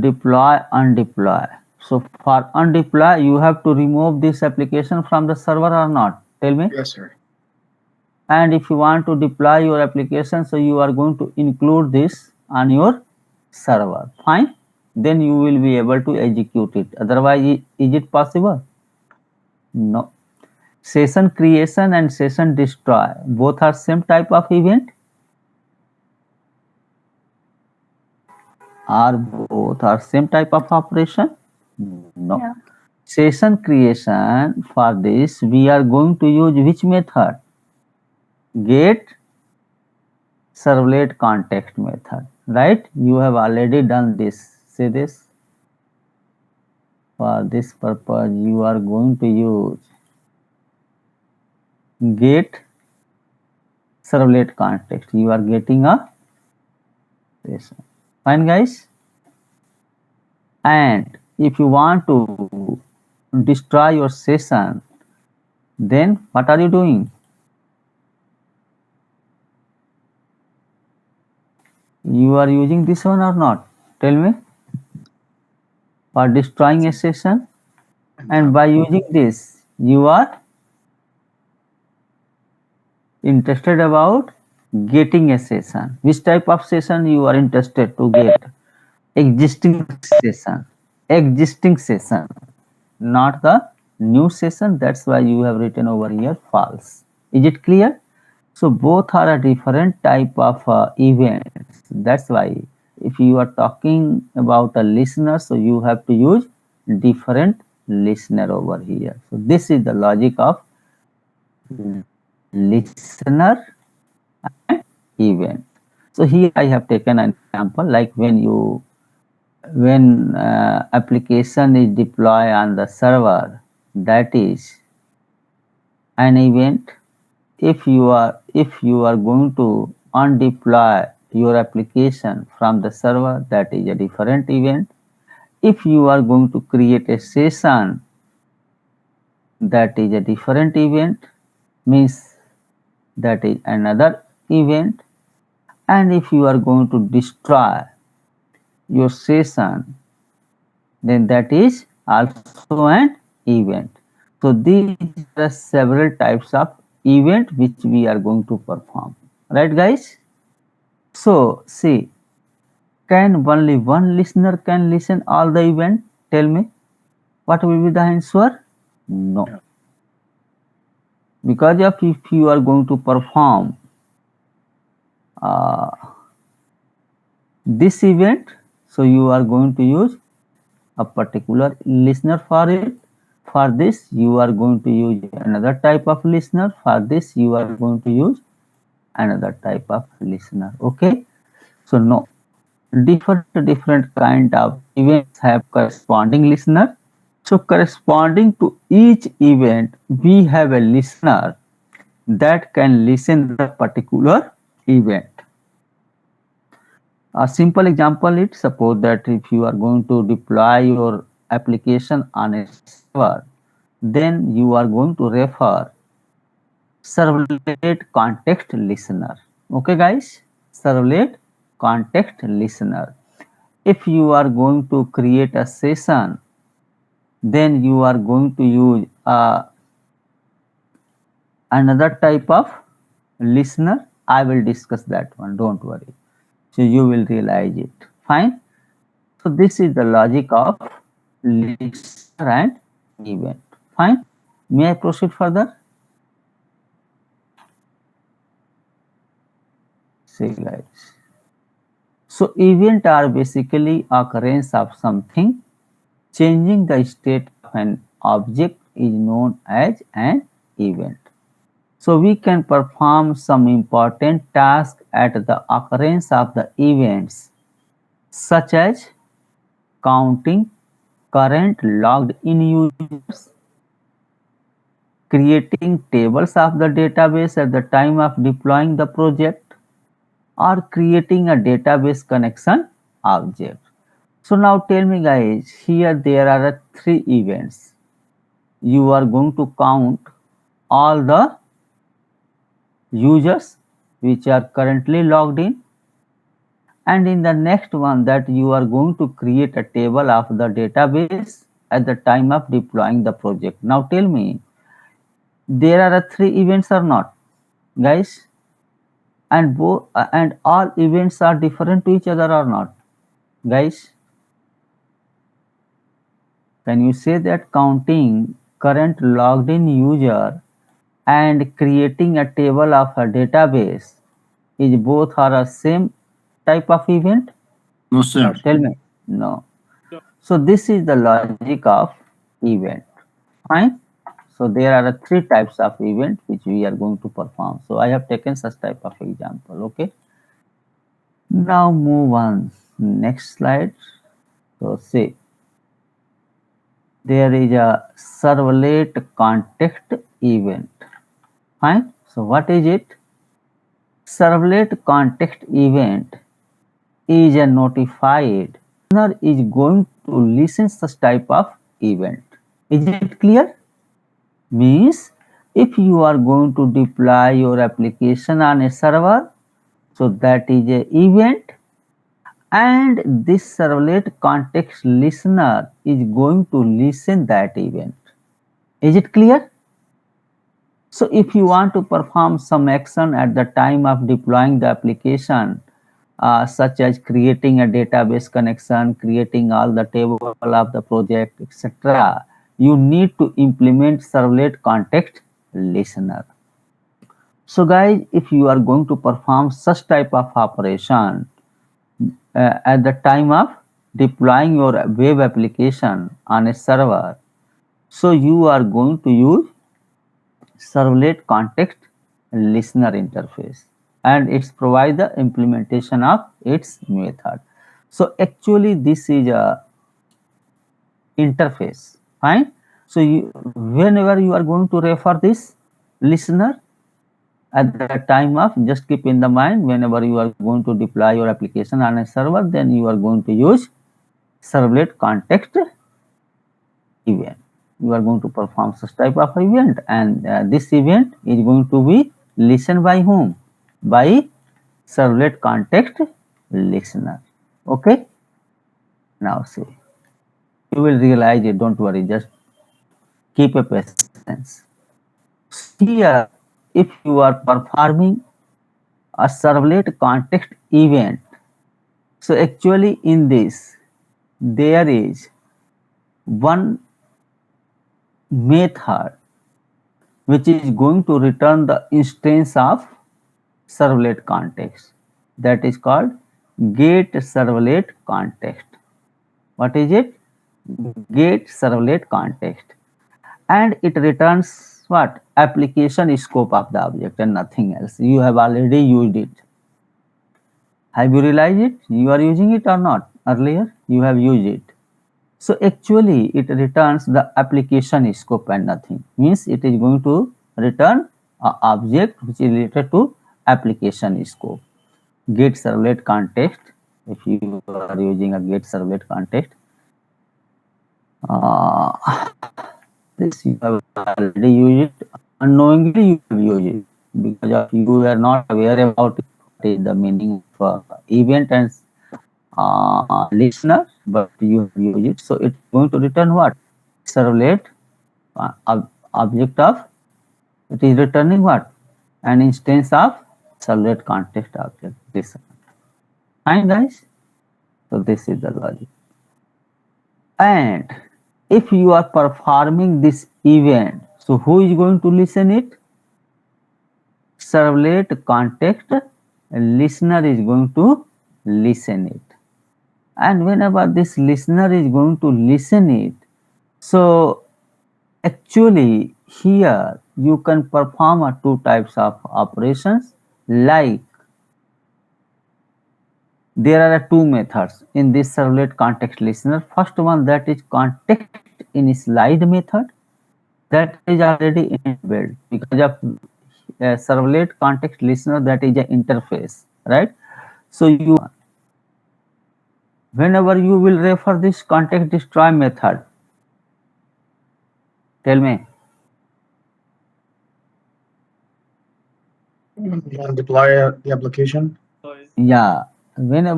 deploy, undeploy. So for undeploy, you have to remove this application from the server or not? Tell me. Yes, sir. And if you want to deploy your application, so you are going to include this on your server. Fine. Then you will be able to execute it. Otherwise, is it possible? No. Session creation and session destroy both are same type of event, or both are same type of operation? No. Yeah. Session creation, for this we are going to use which method? Get servlet context method, right? You have already done this. See this? For this purpose you are going to use get servlet context. You are getting a session. Fine, guys. And if you want to destroy your session, then what are you doing? You are using this one or not? Tell me. For destroying a session, and No. by using this you are interested about getting a session. Which type of session you are interested to get? Existing session. Existing session, not the new session. That's why you have written over here false. Is it clear? So both are a different type of events. That's why if you are talking about a listener, so you have to use different listener over here. So this is the logic of listener event. So here I have taken an example, like when application is deployed on the server, that is an event. If you are going to undeploy your application from the server, that is a different event. If you are going to create a session, that is a different event, means that is another event. And if you are going to destroy your session, then that is also an event. So these are several types of event which we are going to perform, right, guys? So see, can only one listener can listen all the event? Tell me, what will be the answer? No. No. Because of if you are going to perform uh, this event, so you are going to use a particular listener for it. For this you are going to use another type of listener. For this you are going to use another type of listener. Okay, so no, different kind of events have corresponding listener. So corresponding to each event we have a listener that can listen the particular event. A simple example is, suppose that if you are going to deploy your application on a server, then you are going to refer servlet context listener. Okay, guys, servlet context listener. If you are going to create a session, then you are going to use another type of listener. I will discuss that one, don't worry. So you will realize it. Fine. So this is the logic of listener and event. Fine. May I proceed further? See, guys. So event are basically occurrence of something. Changing the state of an object is known as an event. So we can perform some important tasks at the occurrence of the events, such as counting current logged in users, creating tables of the database at the time of deploying the project, or creating a database connection object. So now tell me, guys, here there are three events. You are going to count all the users which are currently logged in, and in the next one that you are going to create a table of the database at the time of deploying the project. Now tell me, there are three events or not, guys? And both and all events are different to each other or not, guys? Can you say that counting current logged in user and creating a table of a database is both are a same type of event? No, sir. Tell me. No. So this is the logic of event. Fine. So there are three types of event which we are going to perform. So I have taken such type of example. Okay. Now move on. Next slide. So see, there is a servlet context event. Fine. So what is it? Servlet context event is a notified listener is going to listen such type of event. Is it clear? Means if you are going to deploy your application on a server, so that is a event, and this servlet context listener is going to listen that event. Is it clear? So if you want to perform some action at the time of deploying the application, such as creating a database connection, creating all the table of the project, etc., you need to implement servlet context listener. So guys, if you are going to perform such type of operation at the time of deploying your web application on a server, so you are going to use servlet context listener interface, and it's provide the implementation of its method. So actually this is a interface. Fine. So whenever you are going to refer this listener at the time of, just keep in the mind, whenever you are going to deploy your application on a server, then you are going to use servlet context event. You are going to perform such type of event, and this event is going to be listened by whom? By servlet context listener. Okay. Now see, you will realize it. Don't worry. Just keep a patience. Here, if you are performing a servlet context event, so actually in this there is one method which is going to return the instance of servlet context, that is called get servlet context. What is it? Get servlet context, and it returns what? Application scope of the object and nothing else. You have already used it. Have you realized it? You are using it or not? Earlier you have used it. So actually it returns the application scope and nothing. Means it is going to return an object which is related to application scope. Get servlet context. If you are using a get servlet context, this you have already used it. Unknowingly you have used it because of you were not aware about it. What is the meaning of event and listener, but you have used it. So it's going to return what? Servlet object of, it is returning what? An instance of servlet context object. Listen. Fine, guys. So this is the logic. And if you are performing this event, so who is going to listen it? Servlet context listener is going to listen it. And whenever this listener is going to listen it, so actually here you can perform two types of operations, like there are two methods in this servlet context listener. First one, that is context initialize method, that is already inbuilt because of servlet context listener, that is an interface, right? So you, whenever you will refer this context destroy method, tell me. Deploy the application. Yeah, whenever